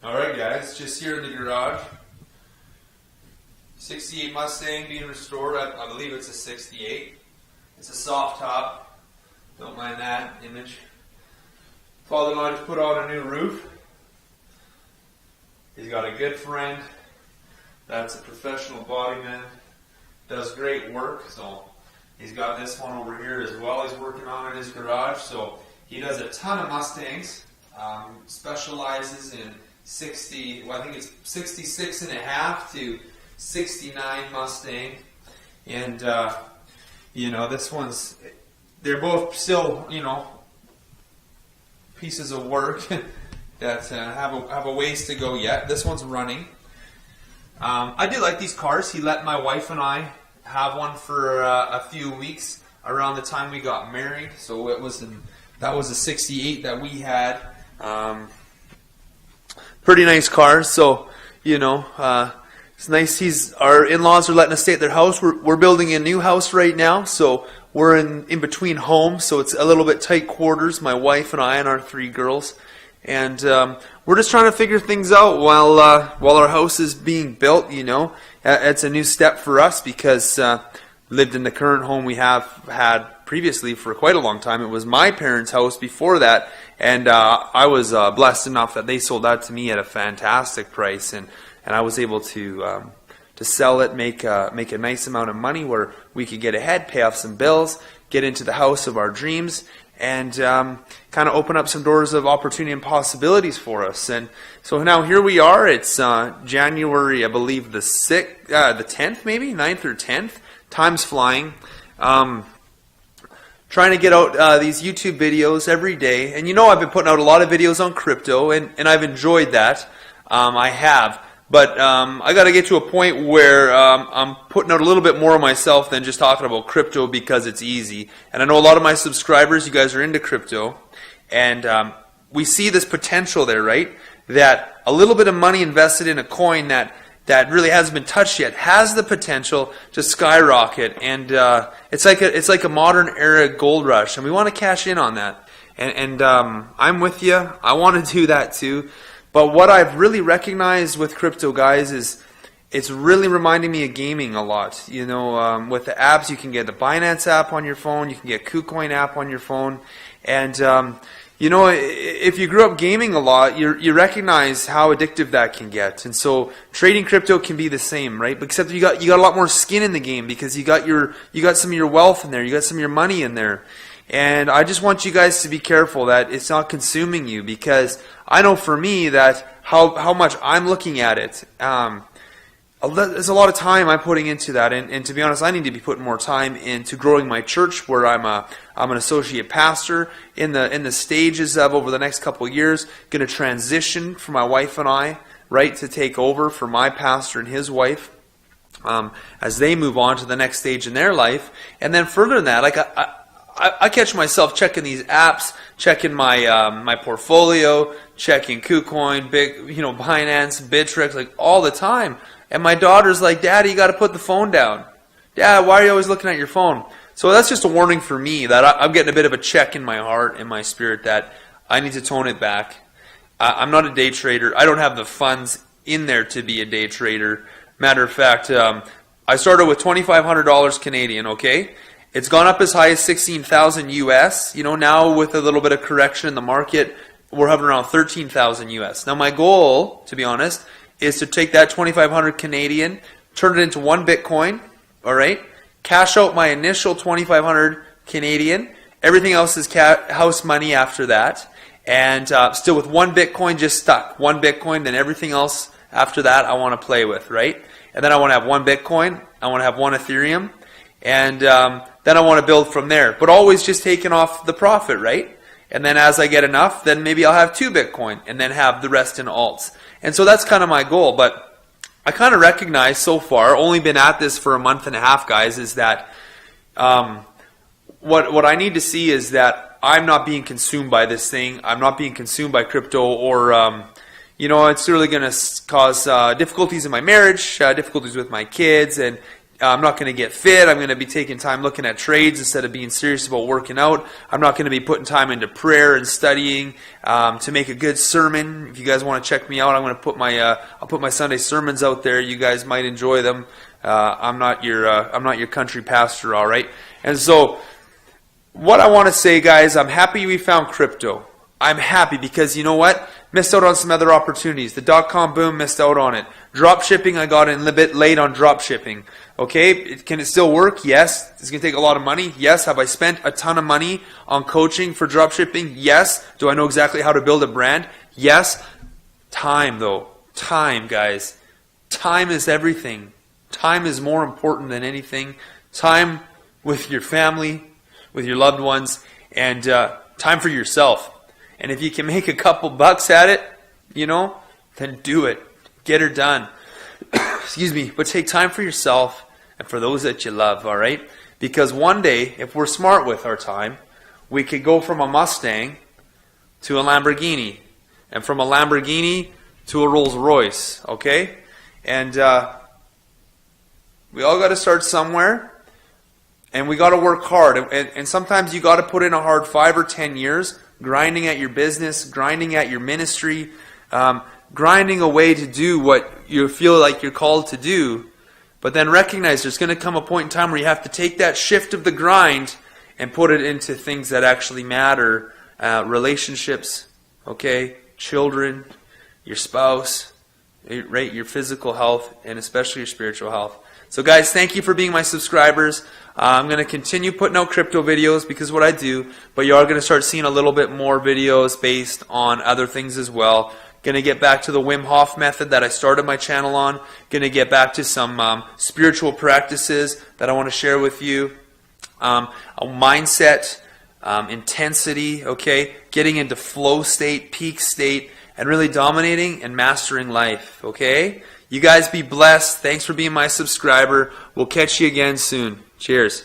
Alright guys, just here in the garage. 68 Mustang being restored. I believe it's a 68. It's a soft top. Don't mind that image. Father-in-law just put on a new roof. He's got a good friend that's a professional bodyman. Does great work. So he's got this one over here as well he's working on in his garage. So he does a ton of Mustangs. Specializes in 60, well I think it's 66 and a half to 69 Mustang. And this one's, they're both still, pieces of work that have a ways to go yet. This one's running. I do like these cars. He let my wife and I have one for a few weeks around the time we got married. So that was a 68 that we had. Pretty nice car. So it's nice. Our in-laws are letting us stay at their house. We're building a new house right now, so we're in between homes. So it's a little bit tight quarters. My wife and I and our 3 girls, and we're just trying to figure things out while our house is being built. It's a new step for us because lived in the current home we have had previously for quite a long time. It was my parents' house before that, and I was blessed enough that they sold that to me at a fantastic price, and I was able to sell it, make a nice amount of money where we could get ahead, pay off some bills, get into the house of our dreams, and kind of open up some doors of opportunity and possibilities for us. And so now here we are. It's January, I believe the 10th, maybe 9th or 10th. Time's flying. Trying to get out these YouTube videos every day. And I've been putting out a lot of videos on crypto, and I've enjoyed that. I have. But I got to get to a point where I'm putting out a little bit more of myself than just talking about crypto because it's easy. And I know a lot of my subscribers, you guys are into crypto. And we see this potential there, right? That a little bit of money invested in a coin that really hasn't been touched yet has the potential to skyrocket. And it's like a modern era gold rush. And we want to cash in on that. And I'm with you. I want to do that too. But what I've really recognized with crypto, guys, is it's really reminding me of gaming a lot. With the apps, you can get the Binance app on your phone, you can get KuCoin app on your phone, and if you grew up gaming a lot, you recognize how addictive that can get. And so trading crypto can be the same, right? Except you got a lot more skin in the game because you got some of your wealth in there, you got some of your money in there. And I just want you guys to be careful that it's not consuming you, because I know for me that how much I'm looking at it. There's a lot of time I'm putting into that, and to be honest, I need to be putting more time into growing my church, where I'm an associate pastor in the stages of over the next couple of years. Going to transition for my wife and I, right, to take over for my pastor and his wife. As they move on to the next stage in their life, and then further than that, I catch myself checking these apps, checking my portfolio, checking KuCoin, Binance, Bittrex, all the time. And my daughter's like, "Daddy, you got to put the phone down. Dad, why are you always looking at your phone?" So that's just a warning for me that I'm getting a bit of a check in my heart and my spirit that I need to tone it back. I'm not a day trader. I don't have the funds in there to be a day trader. Matter of fact, I started with $2,500 Canadian. Okay. It's gone up as high as 16,000 US. Now with a little bit of correction in the market, we're hovering around 13,000 US. Now my goal, to be honest, is to take that 2,500 Canadian, turn it into 1 Bitcoin, all right? Cash out my initial 2,500 Canadian. Everything else is house money after that. And still with 1 Bitcoin just stuck. 1 Bitcoin, then everything else after that I want to play with, right? And then I want to have 1 Bitcoin. I want to have 1 Ethereum. And then I want to build from there. But always just taking off the profit, right? And then as I get enough, then maybe I'll have 2 Bitcoin and then have the rest in alts. And so that's kind of my goal. But I kind of recognize so far, only been at this for a month and a half, guys, is that what I need to see is that I'm not being consumed by this thing. I'm not being consumed by crypto, or it's really going to cause difficulties in my marriage, difficulties with my kids, and I'm not going to get fit. I'm going to be taking time looking at trades instead of being serious about working out. I'm not going to be putting time into prayer and studying to make a good sermon. If you guys want to check me out, I'm going to put I'll put my Sunday sermons out there. You guys might enjoy them. I'm not your country pastor, all right? And so, what I want to say, guys, I'm happy we found crypto. I'm happy because you know what? Missed out on some other opportunities. The dot-com boom, missed out on it. Drop shipping, I got in a bit late on drop shipping. Okay, can it still work? Yes. It's going to take a lot of money? Yes. Have I spent a ton of money on coaching for drop shipping? Yes. Do I know exactly how to build a brand? Yes. Time, though. Time, guys. Time is everything. Time is more important than anything. Time with your family, with your loved ones, and time for yourself. And if you can make a couple bucks at it, then do it. Get her done. Excuse me. But take time for yourself and for those that you love, all right? Because one day, if we're smart with our time, we could go from a Mustang to a Lamborghini. And from a Lamborghini to a Rolls Royce, okay? And we all got to start somewhere. And we got to work hard. And sometimes you got to put in a hard 5 or 10 years grinding at your business, grinding at your ministry, grinding away to do what you feel like you're called to do. But then recognize there's going to come a point in time where you have to take that shift of the grind and put it into things that actually matter. Relationships, okay? Children, your spouse, right? Your physical health, and especially your spiritual health. So guys, thank you for being my subscribers. I'm going to continue putting out crypto videos because what I do, but you are going to start seeing a little bit more videos based on other things as well. Going to get back to the Wim Hof method that I started my channel on. Going to get back to some spiritual practices that I want to share with you. A mindset, intensity, okay? Getting into flow state, peak state, and really dominating and mastering life, okay? You guys be blessed. Thanks for being my subscriber. We'll catch you again soon. Cheers.